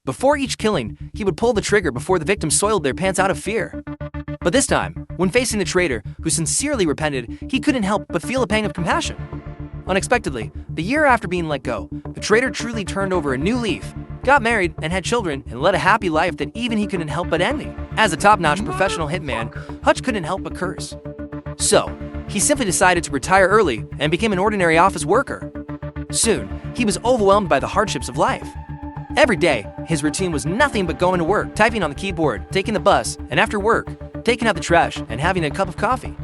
Before each killing, he would pull the trigger before the victim soiled their pants out of fear. But this time, when facing the traitor, who sincerely repented, he couldn't help but feel a pang of compassion. Unexpectedly, the year after being let go, the traitor truly turned over a new leaf, got married, and had children, and led a happy life that even he couldn't help but envy. As a top-notch professional hitman, Hutch couldn't help but curse. So, he simply decided to retire early and became an ordinary office worker. Soon, he was overwhelmed by the hardships of life. Every day, his routine was nothing but going to work, typing on the keyboard, taking the bus, and after work, taking out the trash and having a cup of coffee.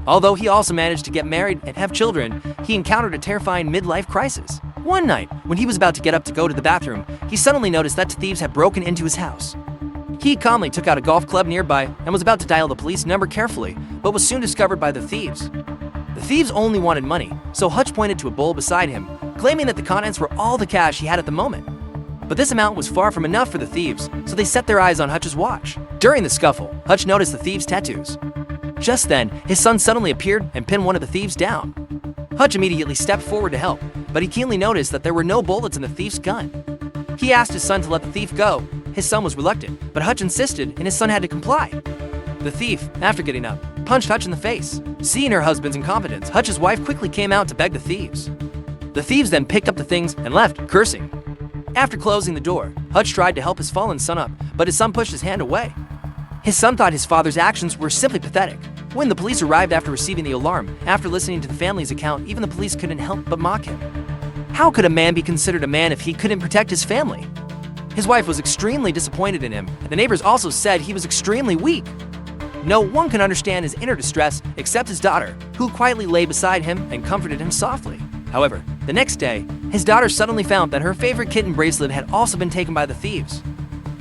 Although he also managed to get married and have children, he encountered a terrifying midlife crisis. One night, when he was about to get up to go to the bathroom, he suddenly noticed that thieves had broken into his house. He calmly took out a golf club nearby and was about to dial the police number carefully, but was soon discovered by the thieves. The thieves only wanted money, so Hutch pointed to a bowl beside him, claiming that the contents were all the cash he had at the moment. But this amount was far from enough for the thieves, so they set their eyes on Hutch's watch. During the scuffle, Hutch noticed the thieves' tattoos. Just then, his son suddenly appeared and pinned one of the thieves down. Hutch immediately stepped forward to help, but he keenly noticed that there were no bullets in the thief's gun. He asked his son to let the thief go. His son was reluctant, but Hutch insisted, and his son had to comply. The thief, after getting up, punched Hutch in the face. Seeing her husband's incompetence, Hutch's wife quickly came out to beg the thieves. The thieves then picked up the things and left, cursing. After closing the door, Hutch tried to help his fallen son up, but his son pushed his hand away. His son thought his father's actions were simply pathetic. When the police arrived after receiving the alarm, after listening to the family's account, even the police couldn't help but mock him. How could a man be considered a man if he couldn't protect his family? His wife was extremely disappointed in him, and the neighbors also said he was extremely weak. No one can understand his inner distress except his daughter, who quietly lay beside him and comforted him softly. However, the next day, his daughter suddenly found that her favorite kitten bracelet had also been taken by the thieves.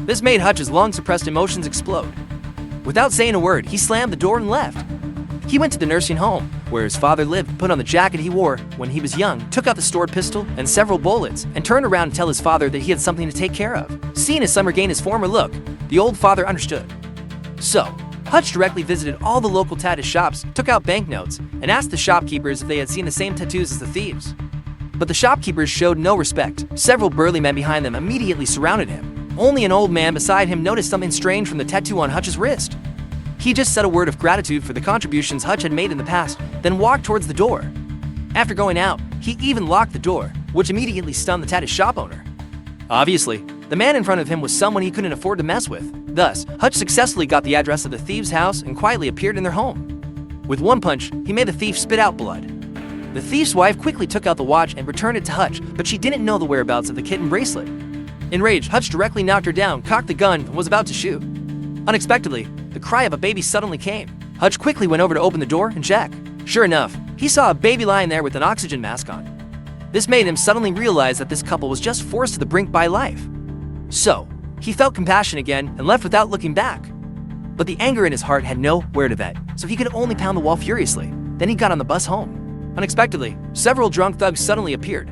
This made Hutch's long-suppressed emotions explode. Without saying a word, he slammed the door and left. He went to the nursing home, where his father lived, put on the jacket he wore when he was young, took out the stored pistol and several bullets, and turned around to tell his father that he had something to take care of. Seeing his son regain his former look, the old father understood. So, Hutch directly visited all the local tattoo shops, took out banknotes, and asked the shopkeepers if they had seen the same tattoos as the thieves. But the shopkeepers showed no respect. Several burly men behind them immediately surrounded him. Only an old man beside him noticed something strange from the tattoo on Hutch's wrist. He just said a word of gratitude for the contributions Hutch had made in the past, then walked towards the door. After going out, he even locked the door, which immediately stunned the tattoo shop owner. Obviously, the man in front of him was someone he couldn't afford to mess with. Thus, Hutch successfully got the address of the thieves' house and quietly appeared in their home. With one punch, he made the thief spit out blood. The thief's wife quickly took out the watch and returned it to Hutch, but she didn't know the whereabouts of the kitten bracelet. Enraged, Hutch directly knocked her down, cocked the gun, and was about to shoot. Unexpectedly, the cry of a baby suddenly came. Hutch quickly went over to open the door and check. Sure enough, he saw a baby lying there with an oxygen mask on. This made him suddenly realize that this couple was just forced to the brink by life. So, he felt compassion again and left without looking back. But the anger in his heart had nowhere to vent, so he could only pound the wall furiously. Then he got on the bus home. Unexpectedly, several drunk thugs suddenly appeared.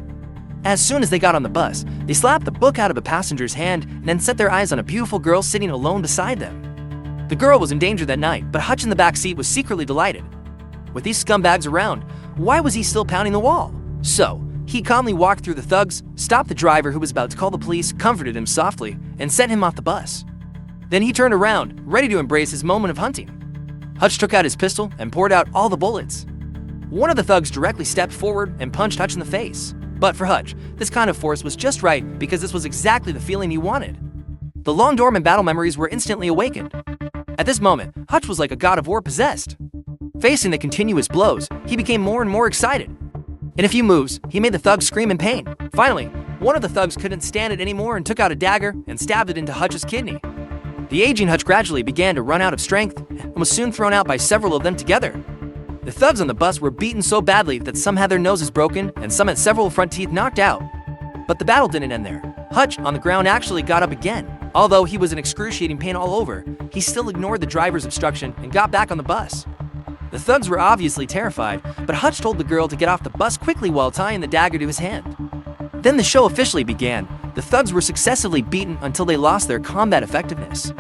As soon as they got on the bus, they slapped the book out of a passenger's hand and then set their eyes on a beautiful girl sitting alone beside them. The girl was in danger that night, but Hutch in the back seat was secretly delighted. With these scumbags around, why was he still pounding the wall? So, he calmly walked through the thugs, stopped the driver who was about to call the police, comforted him softly, and sent him off the bus. Then he turned around, ready to embrace his moment of hunting. Hutch took out his pistol and poured out all the bullets. One of the thugs directly stepped forward and punched Hutch in the face. But for Hutch, this kind of force was just right because this was exactly the feeling he wanted. The long-dormant battle memories were instantly awakened. At this moment, Hutch was like a god of war possessed. Facing the continuous blows, he became more and more excited. In a few moves, he made the thugs scream in pain. Finally, one of the thugs couldn't stand it anymore and took out a dagger and stabbed it into Hutch's kidney. The aging Hutch gradually began to run out of strength and was soon thrown out by several of them together. The thugs on the bus were beaten so badly that some had their noses broken and some had several front teeth knocked out. But the battle didn't end there. Hutch, on the ground, actually got up again. Although he was in excruciating pain all over, he still ignored the driver's obstruction and got back on the bus. The thugs were obviously terrified, but Hutch told the girl to get off the bus quickly while tying the dagger to his hand. Then the show officially began. The thugs were successively beaten until they lost their combat effectiveness.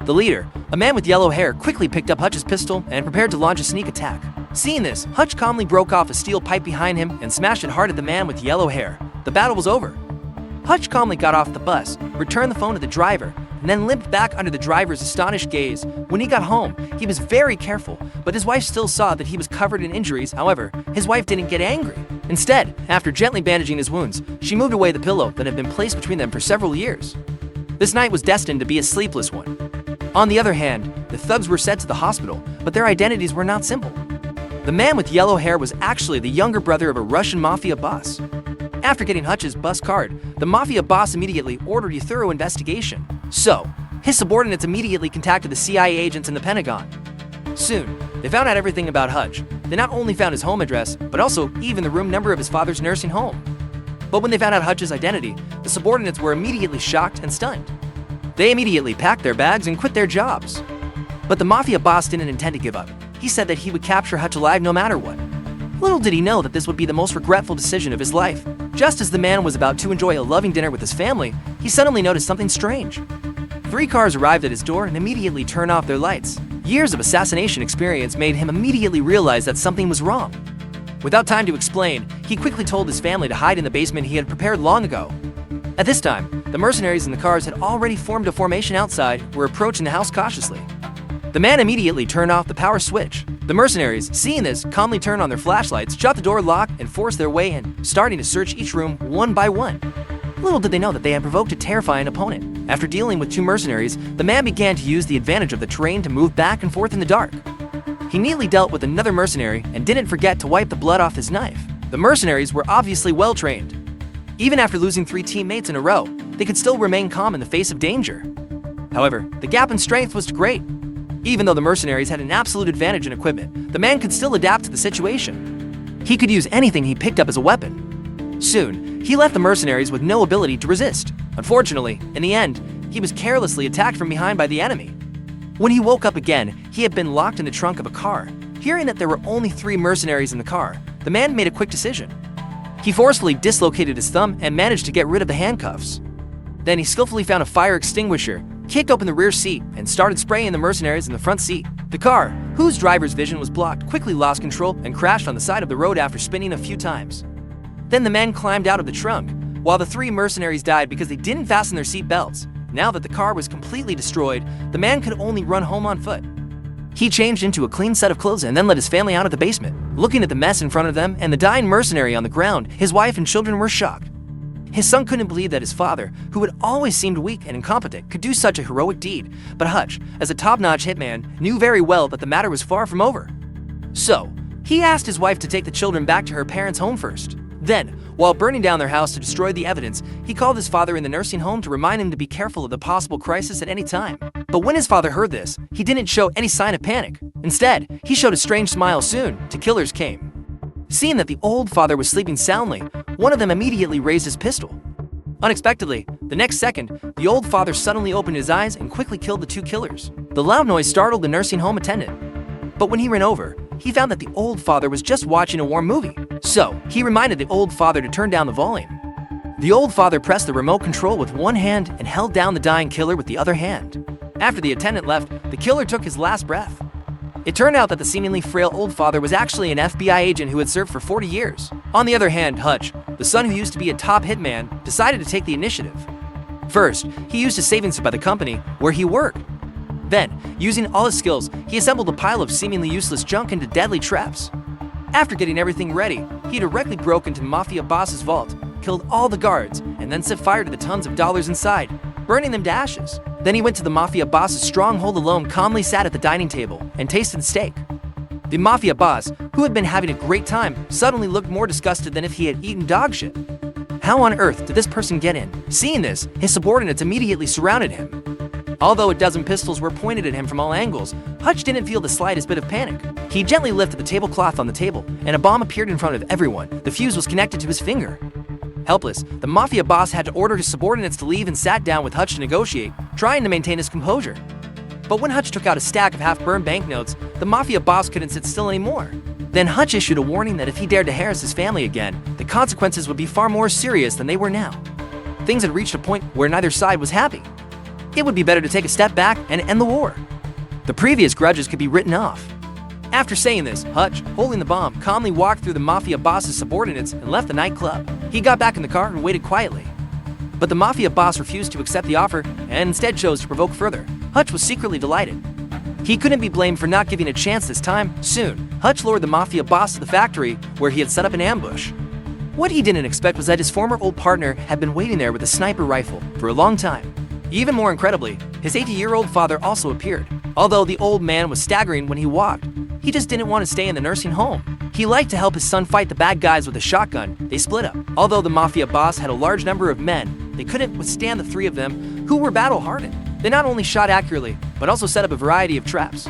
The leader, a man with yellow hair, quickly picked up Hutch's pistol and prepared to launch a sneak attack. Seeing this, Hutch calmly broke off a steel pipe behind him and smashed it hard at the man with yellow hair. The battle was over. Hutch calmly got off the bus, returned the phone to the driver, and then limped back under the driver's astonished gaze. When he got home, he was very careful, but his wife still saw that he was covered in injuries. However, his wife didn't get angry. Instead, after gently bandaging his wounds, she moved away the pillow that had been placed between them for several years. This night was destined to be a sleepless one. On the other hand, the thugs were sent to the hospital, but their identities were not simple. The man with yellow hair was actually the younger brother of a Russian mafia boss. After getting Hutch's bus card, the mafia boss immediately ordered a thorough investigation. So, his subordinates immediately contacted the CIA agents in the Pentagon. Soon, they found out everything about Hutch. They not only found his home address, but also even the room number of his father's nursing home. But when they found out Hutch's identity, the subordinates were immediately shocked and stunned. They immediately packed their bags and quit their jobs. But the mafia boss didn't intend to give up. He said that he would capture Hutch alive no matter what. Little did he know that this would be the most regretful decision of his life. Just as the man was about to enjoy a loving dinner with his family, he suddenly noticed something strange. 3 cars arrived at his door and immediately turned off their lights. Years of assassination experience made him immediately realize that something was wrong. Without time to explain, he quickly told his family to hide in the basement he had prepared long ago. At this time, the mercenaries in the cars had already formed a formation outside, were approaching the house cautiously. The man immediately turned off the power switch. The mercenaries, seeing this, calmly turned on their flashlights, shut the door lock, and forced their way in, starting to search each room one by one. Little did they know that they had provoked a terrifying opponent. After dealing with 2 mercenaries, the man began to use the advantage of the terrain to move back and forth in the dark. He neatly dealt with another mercenary and didn't forget to wipe the blood off his knife. The mercenaries were obviously well trained. Even after losing 3 teammates in a row, they could still remain calm in the face of danger. However, the gap in strength was great. Even though the mercenaries had an absolute advantage in equipment, the man could still adapt to the situation. He could use anything he picked up as a weapon. Soon, he left the mercenaries with no ability to resist. Unfortunately, in the end, he was carelessly attacked from behind by the enemy. When he woke up again, he had been locked in the trunk of a car. Hearing that there were only 3 mercenaries in the car, the man made a quick decision. He forcefully dislocated his thumb and managed to get rid of the handcuffs. Then he skillfully found a fire extinguisher, kicked open the rear seat, and started spraying the mercenaries in the front seat. The car, whose driver's vision was blocked, quickly lost control and crashed on the side of the road after spinning a few times. Then the man climbed out of the trunk, while the 3 mercenaries died because they didn't fasten their seat belts. Now that the car was completely destroyed, the man could only run home on foot. He changed into a clean set of clothes and then led his family out of the basement. Looking at the mess in front of them and the dying mercenary on the ground, his wife and children were shocked. His son couldn't believe that his father, who had always seemed weak and incompetent, could do such a heroic deed. But Hutch, as a top-notch hitman, knew very well that the matter was far from over. So, he asked his wife to take the children back to her parents' home first. Then, while burning down their house to destroy the evidence, he called his father in the nursing home to remind him to be careful of the possible crisis at any time. But when his father heard this, he didn't show any sign of panic. Instead, he showed a strange smile. Soon, 2 killers came. Seeing that the old father was sleeping soundly, one of them immediately raised his pistol. Unexpectedly, the next second, the old father suddenly opened his eyes and quickly killed the 2 killers. The loud noise startled the nursing home attendant. But when he ran over, he found that the old father was just watching a warm movie. So, he reminded the old father to turn down the volume. The old father pressed the remote control with one hand and held down the dying killer with the other hand. After the attendant left, the killer took his last breath. It turned out that the seemingly frail old father was actually an FBI agent who had served for 40 years. On the other hand, Hutch, the son who used to be a top hitman, decided to take the initiative. First, he used his savings by the company where he worked. Then, using all his skills, he assembled a pile of seemingly useless junk into deadly traps. After getting everything ready, he directly broke into the mafia boss's vault, killed all the guards, and then set fire to the tons of dollars inside, burning them to ashes. Then he went to the mafia boss's stronghold alone, calmly sat at the dining table, and tasted the steak. The mafia boss, who had been having a great time, suddenly looked more disgusted than if he had eaten dog shit. How on earth did this person get in? Seeing this, his subordinates immediately surrounded him. Although a dozen pistols were pointed at him from all angles, Hutch didn't feel the slightest bit of panic. He gently lifted the tablecloth on the table, and a bomb appeared in front of everyone. The fuse was connected to his finger. Helpless, the mafia boss had to order his subordinates to leave and sat down with Hutch to negotiate, trying to maintain his composure. But when Hutch took out a stack of half-burned banknotes, the mafia boss couldn't sit still anymore. Then Hutch issued a warning that if he dared to harass his family again, the consequences would be far more serious than they were now. Things had reached a point where neither side was happy. It would be better to take a step back and end the war. The previous grudges could be written off. After saying this, Hutch, holding the bomb, calmly walked through the mafia boss's subordinates and left the nightclub. He got back in the car and waited quietly. But the mafia boss refused to accept the offer and instead chose to provoke further. Hutch was secretly delighted. He couldn't be blamed for not giving a chance this time. Soon, Hutch lured the mafia boss to the factory where he had set up an ambush. What he didn't expect was that his former old partner had been waiting there with a sniper rifle for a long time. Even more incredibly, his 80-year-old father also appeared. Although the old man was staggering when he walked, he just didn't want to stay in the nursing home. He liked to help his son fight the bad guys with a shotgun. They split up. Although the mafia boss had a large number of men, they couldn't withstand the three of them, who were battle-hardened. They not only shot accurately, but also set up a variety of traps.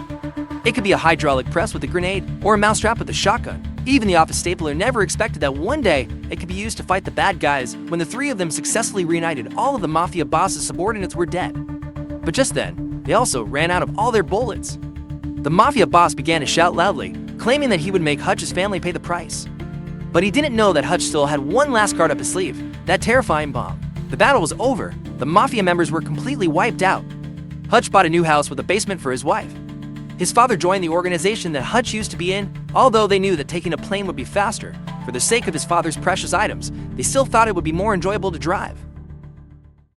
It could be a hydraulic press with a grenade, or a mousetrap with a shotgun. Even the office stapler never expected that one day it could be used to fight the bad guys. When the three of them successfully reunited, all of the mafia boss's subordinates were dead. But just then, they also ran out of all their bullets. The mafia boss began to shout loudly, claiming that he would make Hutch's family pay the price. But he didn't know that Hutch still had one last card up his sleeve, that terrifying bomb. The battle was over. The mafia members were completely wiped out. Hutch bought a new house with a basement for his wife. His father joined the organization that Hutch used to be in. Although they knew that taking a plane would be faster, for the sake of his father's precious items, they still thought it would be more enjoyable to drive.